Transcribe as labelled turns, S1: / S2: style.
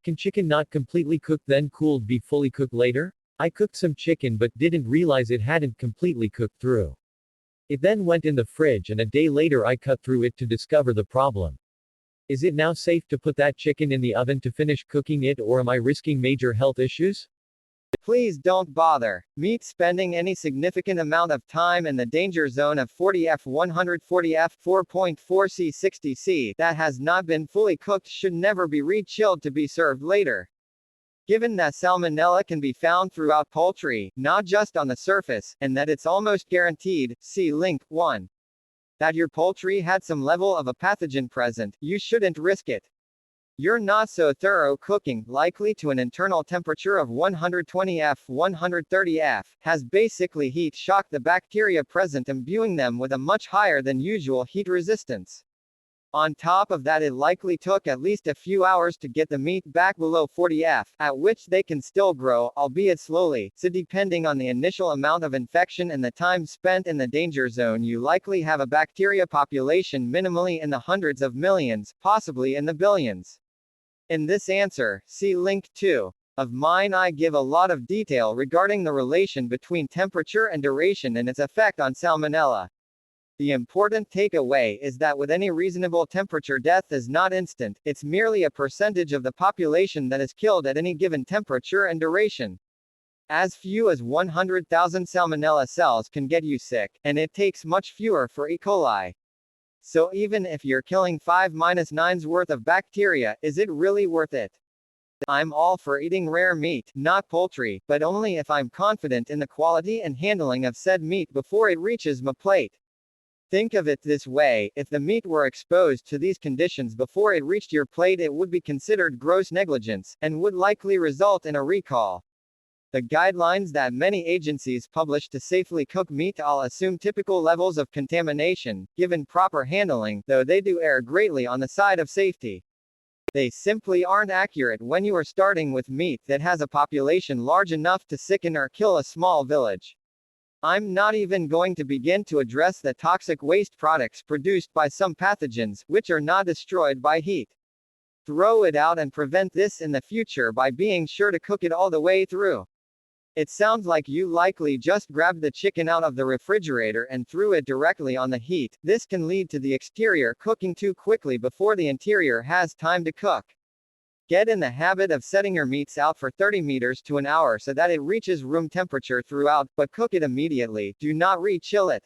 S1: Can chicken not completely cooked then cooled be fully cooked later? I cooked some chicken but didn't realize it hadn't completely cooked through. It then went in the fridge and a day later I cut through it to discover the problem. Is it now safe to put that chicken in the oven to finish cooking it or am I risking major health issues?
S2: Please don't bother. Meat spending any significant amount of time in the danger zone of 40F 140F 4.4C 60C that has not been fully cooked should never be re-chilled to be served later. Given that salmonella can be found throughout poultry, not just on the surface, and that it's almost guaranteed, see link 1, that your poultry had some level of a pathogen present, you shouldn't risk it. Your not so thorough cooking, likely to an internal temperature of 120F 130F, has basically heat shocked the bacteria present, imbuing them with a much higher than usual heat resistance. On top of that, it likely took at least a few hours to get the meat back below 40F, at which they can still grow, albeit slowly, so depending on the initial amount of infection and the time spent in the danger zone, you likely have a bacteria population minimally in the hundreds of millions, possibly in the billions. In this answer, see link 2 of mine. I give a lot of detail regarding the relation between temperature and duration and its effect on salmonella. The important takeaway is that with any reasonable temperature, death is not instant, it's merely a percentage of the population that is killed at any given temperature and duration. As few as 100,000 salmonella cells can get you sick, and it takes much fewer for E. coli. So even if you're killing 5-9's worth of bacteria, is it really worth it? I'm all for eating rare meat, not poultry, but only if I'm confident in the quality and handling of said meat before it reaches my plate. Think of it this way, if the meat were exposed to these conditions before it reached your plate, it would be considered gross negligence, and would likely result in a recall. The guidelines that many agencies publish to safely cook meat all assume typical levels of contamination, given proper handling, though they do err greatly on the side of safety. They simply aren't accurate when you are starting with meat that has a population large enough to sicken or kill a small village. I'm not even going to begin to address the toxic waste products produced by some pathogens, which are not destroyed by heat. Throw it out and prevent this in the future by being sure to cook it all the way through. It sounds like you likely just grabbed the chicken out of the refrigerator and threw it directly on the heat. This can lead to the exterior cooking too quickly before the interior has time to cook. Get in the habit of setting your meats out for 30 minutes to an hour so that it reaches room temperature throughout, but cook it immediately. Do not re-chill it.